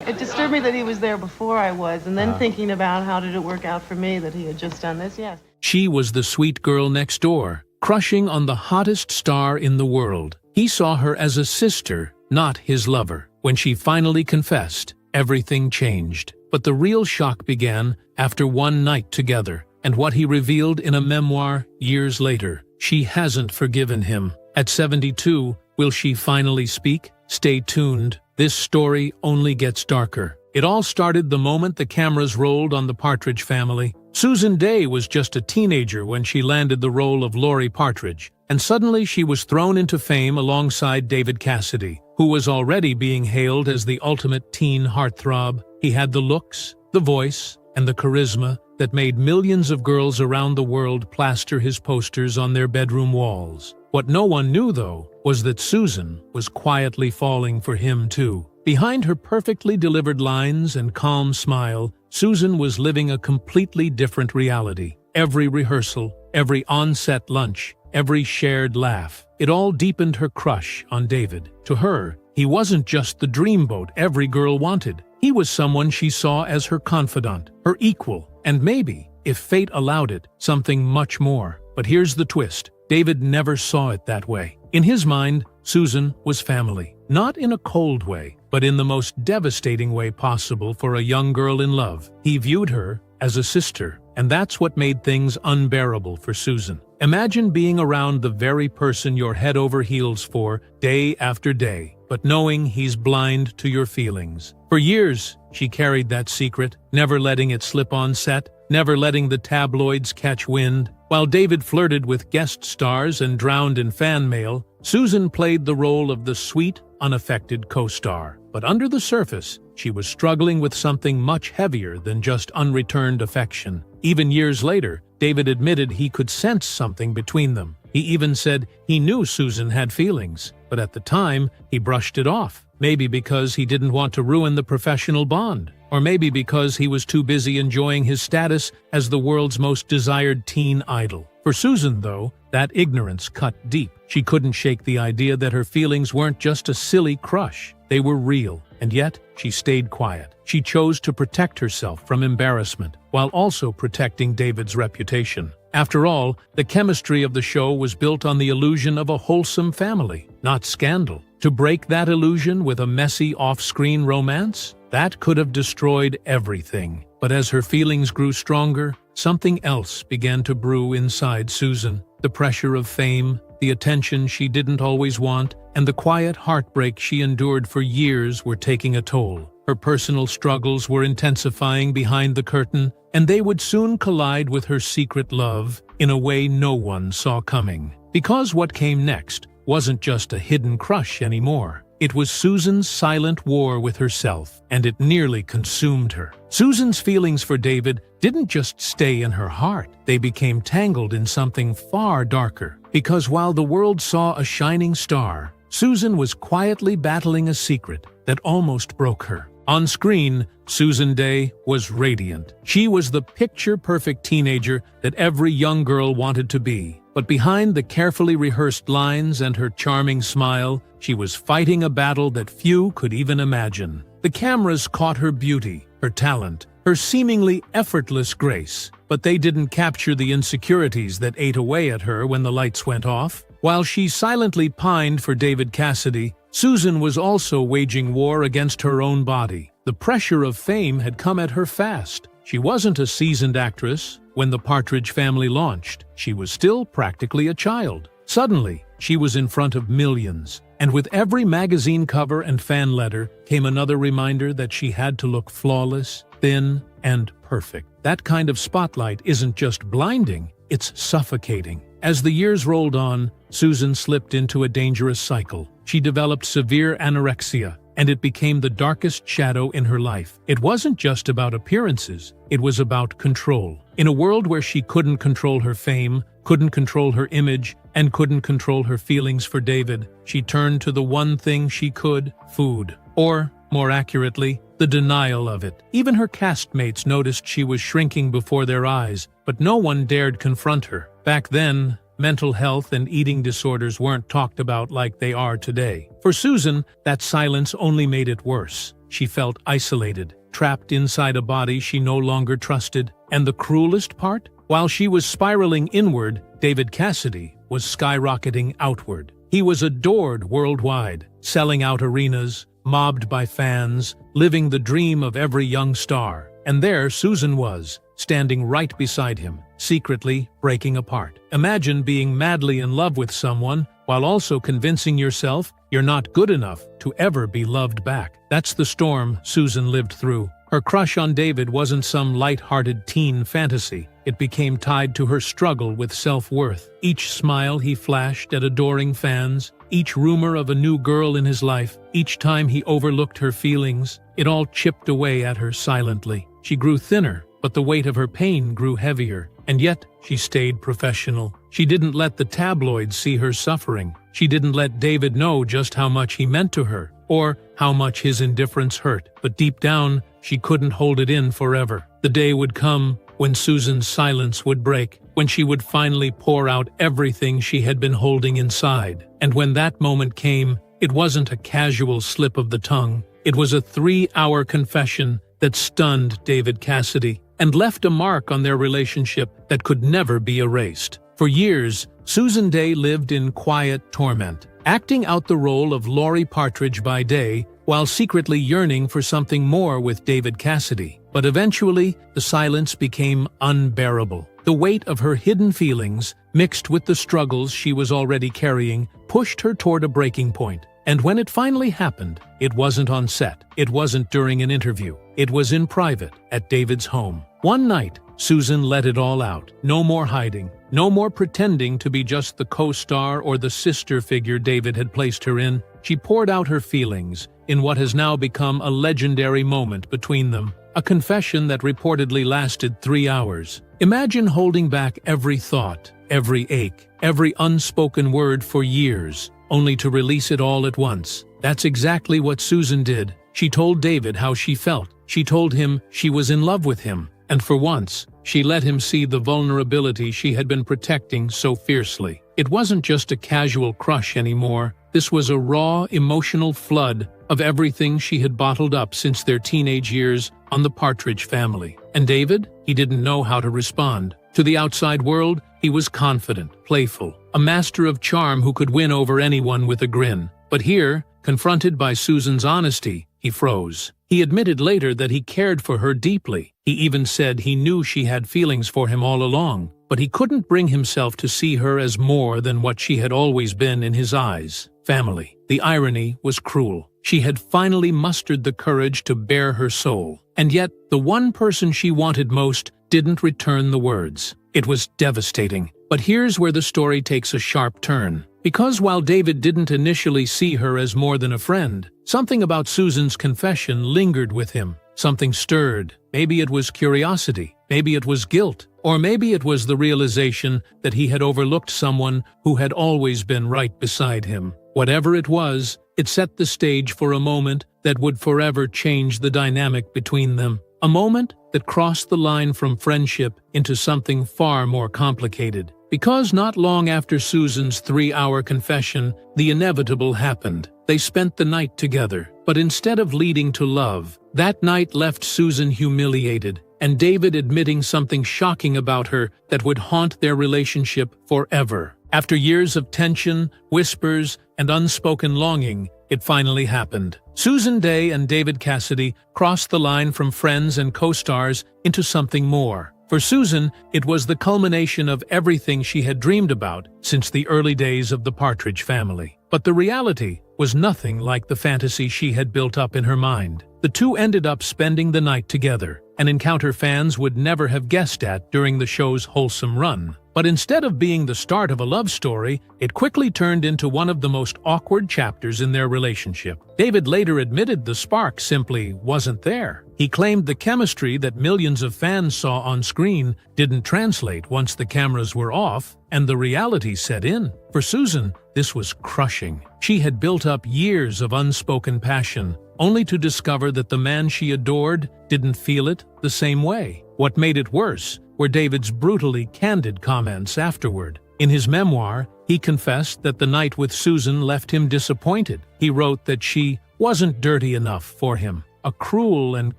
It disturbed me that he was there before I was, and then thinking about how did it work out for me that he had just done this, yes. She was the sweet girl next door, crushing on the hottest star in the world. He saw her as a sister, not his lover. When she finally confessed, everything changed. But the real shock began after one night together, and what he revealed in a memoir years later. She hasn't forgiven him. At 72, will she finally speak? Stay tuned. This story only gets darker. It all started the moment the cameras rolled on the Partridge family. Susan Dey was just a teenager when she landed the role of Laurie Partridge, and suddenly she was thrown into fame alongside David Cassidy, who was already being hailed as the ultimate teen heartthrob. He had the looks, the voice, and the charisma that made millions of girls around the world plaster his posters on their bedroom walls. What no one knew, though, was that Susan was quietly falling for him too. Behind her perfectly delivered lines and calm smile, Susan was living a completely different reality. Every rehearsal, every on-set lunch, every shared laugh, it all deepened her crush on David. To her, he wasn't just the dreamboat every girl wanted. He was someone she saw as her confidant, her equal, and maybe, if fate allowed it, something much more. But here's the twist. David never saw it that way. In his mind, Susan was family. Not in a cold way, but in the most devastating way possible for a young girl in love. He viewed her as a sister, and that's what made things unbearable for Susan. Imagine being around the very person you're head over heels for day after day, but knowing he's blind to your feelings. For years, she carried that secret, never letting it slip on set, never letting the tabloids catch wind. While David flirted with guest stars and drowned in fan mail, Susan played the role of the sweet, unaffected co-star. But under the surface, she was struggling with something much heavier than just unreturned affection. Even years later, David admitted he could sense something between them. He even said he knew Susan had feelings, but at the time, he brushed it off. Maybe because he didn't want to ruin the professional bond. Or maybe because he was too busy enjoying his status as the world's most desired teen idol. For Susan, though, that ignorance cut deep. She couldn't shake the idea that her feelings weren't just a silly crush. They were real, and yet she stayed quiet. She chose to protect herself from embarrassment, while also protecting David's reputation. After all, the chemistry of the show was built on the illusion of a wholesome family, not scandal. To break that illusion with a messy off-screen romance? That could have destroyed everything. But as her feelings grew stronger, something else began to brew inside Susan. The pressure of fame, the attention she didn't always want, and the quiet heartbreak she endured for years were taking a toll. Her personal struggles were intensifying behind the curtain, and they would soon collide with her secret love in a way no one saw coming. Because what came next wasn't just a hidden crush anymore. It was Susan's silent war with herself, and it nearly consumed her. Susan's feelings for David didn't just stay in her heart. They became tangled in something far darker. Because while the world saw a shining star, Susan was quietly battling a secret that almost broke her. On screen, Susan Dey was radiant. She was the picture-perfect teenager that every young girl wanted to be. But behind the carefully rehearsed lines and her charming smile, she was fighting a battle that few could even imagine. The cameras caught her beauty, her talent, her seemingly effortless grace, but they didn't capture the insecurities that ate away at her when the lights went off. While she silently pined for David Cassidy, Susan was also waging war against her own body. The pressure of fame had come at her fast. She wasn't a seasoned actress when the Partridge family launched. She was still practically a child. Suddenly, she was in front of millions. And with every magazine cover and fan letter came another reminder that she had to look flawless, thin, and perfect. That kind of spotlight isn't just blinding, it's suffocating. As the years rolled on, Susan slipped into a dangerous cycle. She developed severe anorexia, and it became the darkest shadow in her life. It wasn't just about appearances, it was about control. In a world where she couldn't control her fame, couldn't control her image, and couldn't control her feelings for David, she turned to the one thing she could: food. Or, more accurately, the denial of it. Even her castmates noticed she was shrinking before their eyes, but no one dared confront her. Back then, mental health and eating disorders weren't talked about like they are today. For Susan, that silence only made it worse. she felt isolated, trapped inside a body she no longer trusted. And the cruelest part? While she was spiraling inward, David Cassidy was skyrocketing outward. He was adored worldwide, selling out arenas, mobbed by fans, living the dream of every young star. And there Susan was, standing right beside him, secretly breaking apart. Imagine being madly in love with someone while also convincing yourself you're not good enough to ever be loved back. That's the storm Susan lived through. Her crush on David wasn't some light-hearted teen fantasy. It became tied to her struggle with self-worth. Each smile he flashed at adoring fans, each rumor of a new girl in his life, each time he overlooked her feelings, it all chipped away at her silently. She grew thinner, but the weight of her pain grew heavier. And yet, she stayed professional. She didn't let the tabloids see her suffering. She didn't let David know just how much he meant to her, or how much his indifference hurt. But deep down, she couldn't hold it in forever. The day would come when Susan's silence would break, when she would finally pour out everything she had been holding inside. And when that moment came, it wasn't a casual slip of the tongue. It was a 3-hour confession that stunned David Cassidy and left a mark on their relationship that could never be erased. For years, Susan Day lived in quiet torment, acting out the role of Laurie Partridge by day while secretly yearning for something more with David Cassidy. But eventually, the silence became unbearable. The weight of her hidden feelings, mixed with the struggles she was already carrying, pushed her toward a breaking point. And when it finally happened, it wasn't on set. It wasn't during an interview. It was in private, at David's home. One night, Susan let it all out. No more hiding. No more pretending to be just the co-star or the sister figure David had placed her in. She poured out her feelings in what has now become a legendary moment between them. A confession that reportedly lasted 3 hours. Imagine holding back every thought, every ache, every unspoken word for years, only to release it all at once. That's exactly what Susan did. She told David how she felt. She told him she was in love with him. And for once, she let him see the vulnerability she had been protecting so fiercely. It wasn't just a casual crush anymore. This was a raw, emotional flood of everything she had bottled up since their teenage years on the Partridge family. And David? He didn't know how to respond. To the outside world, he was confident, playful, a master of charm who could win over anyone with a grin. But here, confronted by Susan's honesty, he froze. He admitted later that he cared for her deeply. He even said he knew she had feelings for him all along, but he couldn't bring himself to see her as more than what she had always been in his eyes: family. The irony was cruel. She had finally mustered the courage to bare her soul, and yet the one person she wanted most didn't return the words. It was devastating. But here's where the story takes a sharp turn. Because while David didn't initially see her as more than a friend, something about Susan's confession lingered with him. Something stirred. Maybe it was curiosity, maybe it was guilt, or maybe it was the realization that he had overlooked someone who had always been right beside him. Whatever it was, it set the stage for a moment that would forever change the dynamic between them. A moment that crossed the line from friendship into something far more complicated. Because not long after Susan's 3-hour confession, the inevitable happened. They spent the night together, but instead of leading to love, that night left Susan humiliated, and David admitting something shocking about her that would haunt their relationship forever. After years of tension, whispers, and unspoken longing, it finally happened. Susan Day and David Cassidy crossed the line from friends and co-stars into something more. For Susan, it was the culmination of everything she had dreamed about since the early days of the Partridge family. But the reality was nothing like the fantasy she had built up in her mind. The two ended up spending the night together, an encounter fans would never have guessed at during the show's wholesome run. But instead of being the start of a love story, it quickly turned into one of the most awkward chapters in their relationship. David later admitted the spark simply wasn't there. He claimed the chemistry that millions of fans saw on screen didn't translate once the cameras were off and the reality set in. For Susan, this was crushing. She had built up years of unspoken passion, only to discover that the man she adored didn't feel it the same way. What made it worse were David's brutally candid comments afterward. In his memoir, he confessed that the night with Susan left him disappointed. He wrote that she wasn't dirty enough for him, a cruel and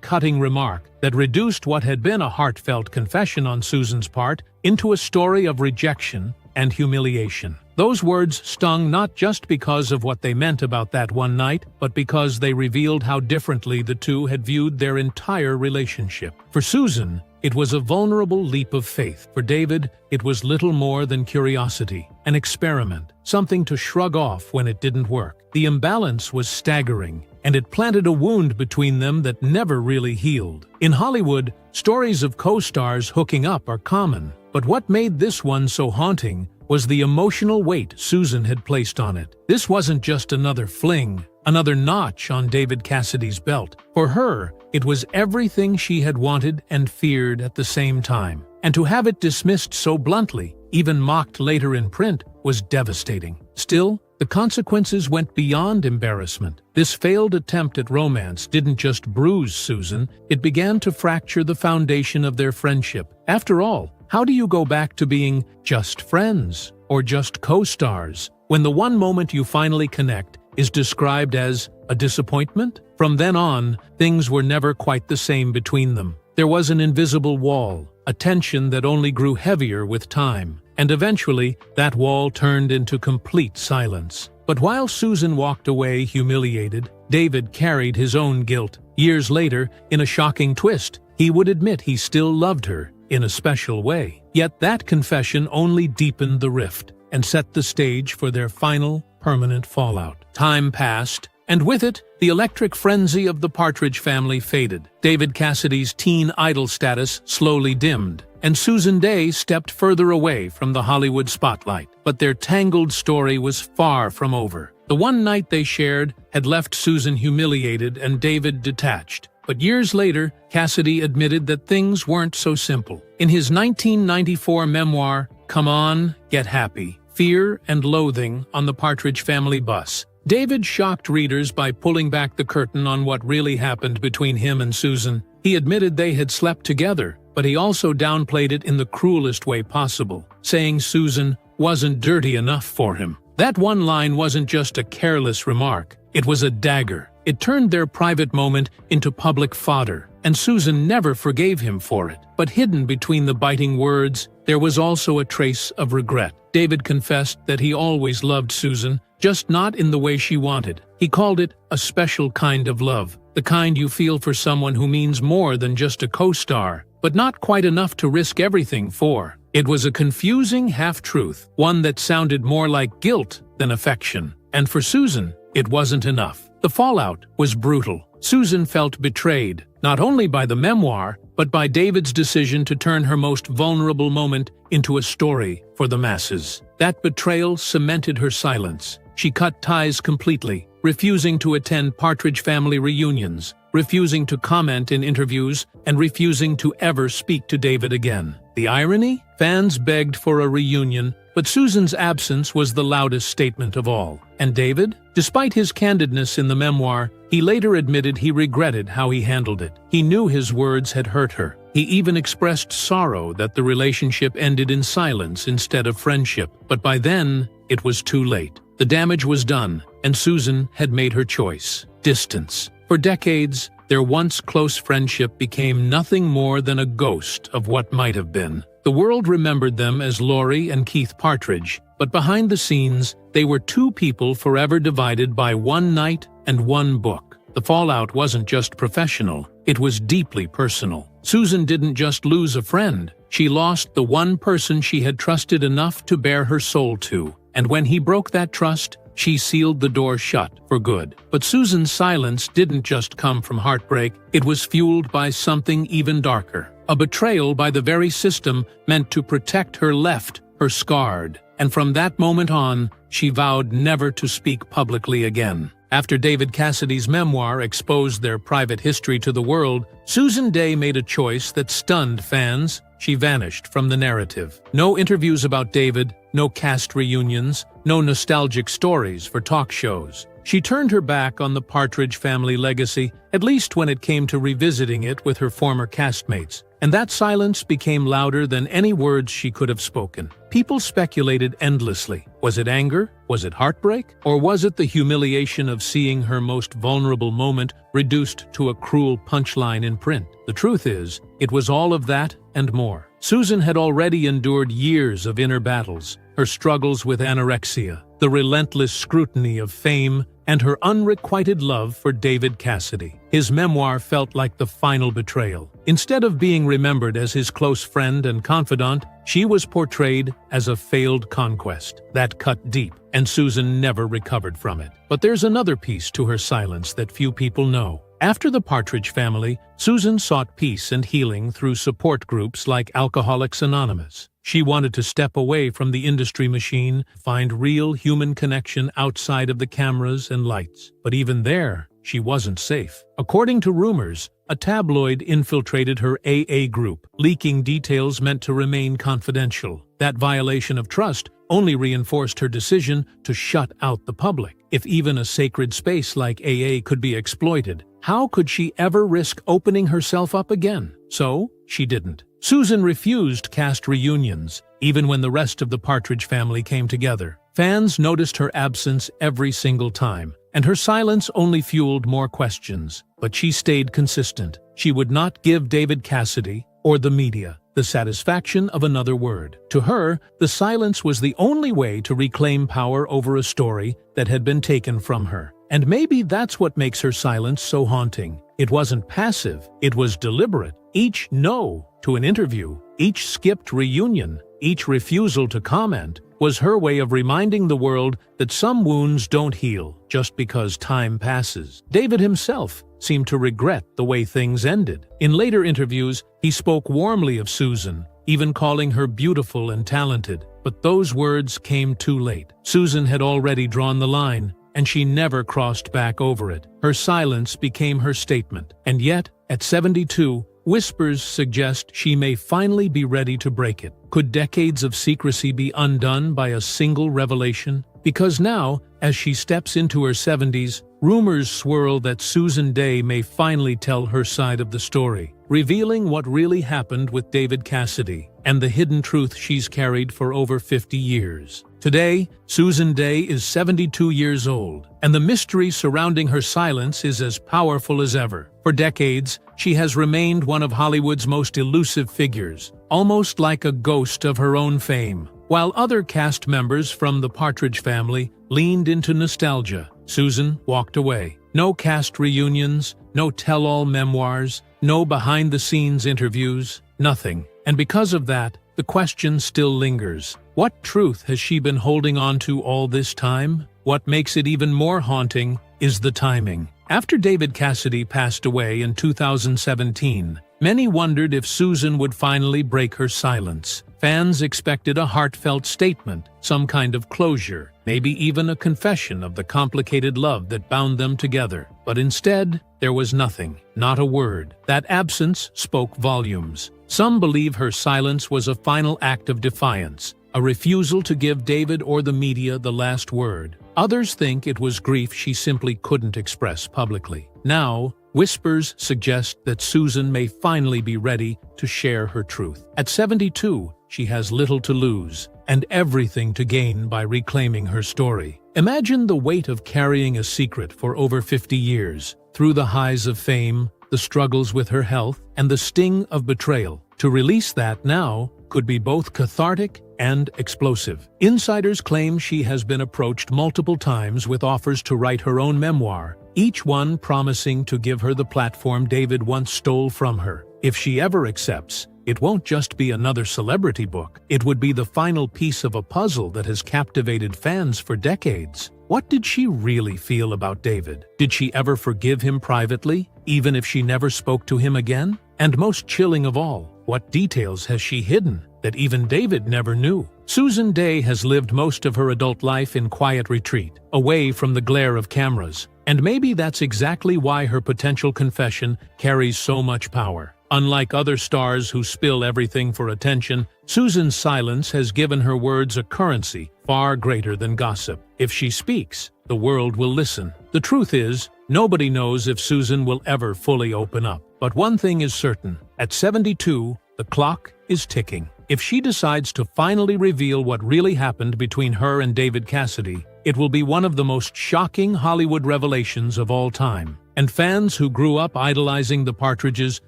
cutting remark that reduced what had been a heartfelt confession on Susan's part into a story of rejection and humiliation. Those words stung not just because of what they meant about that one night, but because they revealed how differently the two had viewed their entire relationship. For Susan, it was a vulnerable leap of faith. For David, it was little more than curiosity, an experiment, something to shrug off when it didn't work. The imbalance was staggering, and it planted a wound between them that never really healed. In Hollywood, stories of co-stars hooking up are common, but what made this one so haunting was the emotional weight Susan had placed on it. This wasn't just another fling, another notch on David Cassidy's belt. For her, it was everything she had wanted and feared at the same time. And to have it dismissed so bluntly, even mocked later in print, was devastating. Still, the consequences went beyond embarrassment. This failed attempt at romance didn't just bruise Susan, it began to fracture the foundation of their friendship. After all, how do you go back to being just friends or just co-stars when the one moment you finally connect is described as a disappointment? From then on, things were never quite the same between them. There was an invisible wall, a tension that only grew heavier with time, and eventually that wall turned into complete silence. But while Susan walked away humiliated, David carried his own guilt. Years later, in a shocking twist, he would admit he still loved her in a special way. Yet that confession only deepened the rift and set the stage for their final, permanent fallout. Time passed, and with it, the electric frenzy of the Partridge family faded. David Cassidy's teen idol status slowly dimmed, and Susan Dey stepped further away from the Hollywood spotlight. But their tangled story was far from over. The one night they shared had left Susan humiliated and David detached. But years later, Cassidy admitted that things weren't so simple. In his 1994 memoir, Come On, Get Happy, Fear and Loathing on the Partridge Family Bus, David shocked readers by pulling back the curtain on what really happened between him and Susan. He admitted they had slept together, but he also downplayed it in the cruelest way possible, saying Susan wasn't dirty enough for him. That one line wasn't just a careless remark, it was a dagger. It turned their private moment into public fodder, and Susan never forgave him for it. But hidden between the biting words, there was also a trace of regret. David confessed that he always loved Susan, just not in the way she wanted. He called it a special kind of love, the kind you feel for someone who means more than just a co-star, but not quite enough to risk everything for. It was a confusing half-truth, one that sounded more like guilt than affection. And for Susan, it wasn't enough. The fallout was brutal. Susan felt betrayed, not only by the memoir, but by David's decision to turn her most vulnerable moment into a story for the masses. That betrayal cemented her silence. She cut ties completely, refusing to attend Partridge family reunions, refusing to comment in interviews, and refusing to ever speak to David again. The irony? Fans begged for a reunion, but Susan's absence was the loudest statement of all. And David? Despite his candidness in the memoir, he later admitted he regretted how he handled it. He knew his words had hurt her. He even expressed sorrow that the relationship ended in silence instead of friendship. But by then, it was too late. The damage was done, and Susan had made her choice: distance. For decades, their once close friendship became nothing more than a ghost of what might have been. The world remembered them as Laurie and Keith Partridge, but behind the scenes, they were two people forever divided by one night and one book. The fallout wasn't just professional, it was deeply personal. Susan didn't just lose a friend, she lost the one person she had trusted enough to bare her soul to. And when he broke that trust, she sealed the door shut for good. But Susan's silence didn't just come from heartbreak, it was fueled by something even darker. A betrayal by the very system meant to protect her left, her scarred. And from that moment on, she vowed never to speak publicly again. After David Cassidy's memoir exposed their private history to the world, Susan Dey made a choice that stunned fans. She vanished from the narrative. No interviews about David, no cast reunions, no nostalgic stories for talk shows. She turned her back on the Partridge family legacy, at least when it came to revisiting it with her former castmates. And that silence became louder than any words she could have spoken. People speculated endlessly. Was it anger? Was it heartbreak? Or was it the humiliation of seeing her most vulnerable moment reduced to a cruel punchline in print? The truth is, it was all of that and more. Susan had already endured years of inner battles, her struggles with anorexia, the relentless scrutiny of fame, and her unrequited love for David Cassidy. His memoir felt like the final betrayal. Instead of being remembered as his close friend and confidant, she was portrayed as a failed conquest. That cut deep, and Susan never recovered from it. But there's another piece to her silence that few people know. After the Partridge family, Susan sought peace and healing through support groups like Alcoholics Anonymous. She wanted to step away from the industry machine, find real human connection outside of the cameras and lights. But even there, she wasn't safe. According to rumors, a tabloid infiltrated her AA group, leaking details meant to remain confidential. That violation of trust only reinforced her decision to shut out the public. If even a sacred space like AA could be exploited, how could she ever risk opening herself up again? So, she didn't. Susan refused cast reunions, even when the rest of the Partridge family came together. Fans noticed her absence every single time, and her silence only fueled more questions. But she stayed consistent. She would not give David Cassidy, or the media, the satisfaction of another word. To her, the silence was the only way to reclaim power over a story that had been taken from her. And maybe that's what makes her silence so haunting. It wasn't passive, it was deliberate. Each no to an interview, each skipped reunion, each refusal to comment was her way of reminding the world that some wounds don't heal just because time passes. David himself seemed to regret the way things ended. In later interviews, he spoke warmly of Susan, even calling her beautiful and talented. But those words came too late. Susan had already drawn the line, and she never crossed back over it. Her silence became her statement. And yet, at 72, whispers suggest she may finally be ready to break it. Could decades of secrecy be undone by a single revelation? Because now, as she steps into her 70s, rumors swirl that Susan Day may finally tell her side of the story, revealing what really happened with David Cassidy and the hidden truth she's carried for over 50 years. Today, Susan Day is 72 years old, and the mystery surrounding her silence is as powerful as ever. For decades, she has remained one of Hollywood's most elusive figures, almost like a ghost of her own fame. While other cast members from the Partridge family leaned into nostalgia, Susan walked away. No cast reunions, no tell-all memoirs, no behind-the-scenes interviews, nothing. And because of that, the question still lingers. What truth has she been holding on to all this time? What makes it even more haunting is the timing. After David Cassidy passed away in 2017, many wondered if Susan would finally break her silence. Fans expected a heartfelt statement, some kind of closure, maybe even a confession of the complicated love that bound them together. But instead, there was nothing, not a word. That absence spoke volumes. Some believe her silence was a final act of defiance, a refusal to give David or the media the last word. Others think it was grief she simply couldn't express publicly. Now, whispers suggest that Susan may finally be ready to share her truth. At 72, she has little to lose and everything to gain by reclaiming her story. Imagine the weight of carrying a secret for over 50 years, through the highs of fame, the struggles with her health, and the sting of betrayal. To release that now could be both cathartic and explosive. Insiders claim she has been approached multiple times with offers to write her own memoir, each one promising to give her the platform David once stole from her. If she ever accepts, it won't just be another celebrity book. It would be the final piece of a puzzle that has captivated fans for decades. What did she really feel about David? Did she ever forgive him privately, even if she never spoke to him again? And most chilling of all, what details has she hidden that even David never knew? Susan Day has lived most of her adult life in quiet retreat, away from the glare of cameras. And maybe that's exactly why her potential confession carries so much power. Unlike other stars who spill everything for attention, Susan's silence has given her words a currency far greater than gossip. If she speaks, the world will listen. The truth is, nobody knows if Susan will ever fully open up. But one thing is certain. At 72, the clock is ticking. If she decides to finally reveal what really happened between her and David Cassidy, it will be one of the most shocking Hollywood revelations of all time. And fans who grew up idolizing the Partridges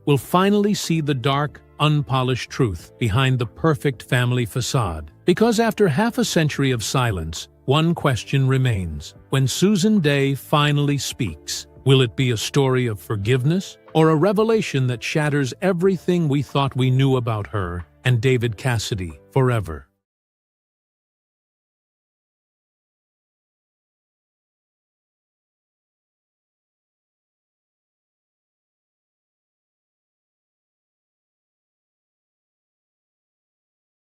will finally see the dark, unpolished truth behind the perfect family facade. Because after half a century of silence, one question remains. When Susan Day finally speaks, will it be a story of forgiveness or a revelation that shatters everything we thought we knew about her and David Cassidy forever?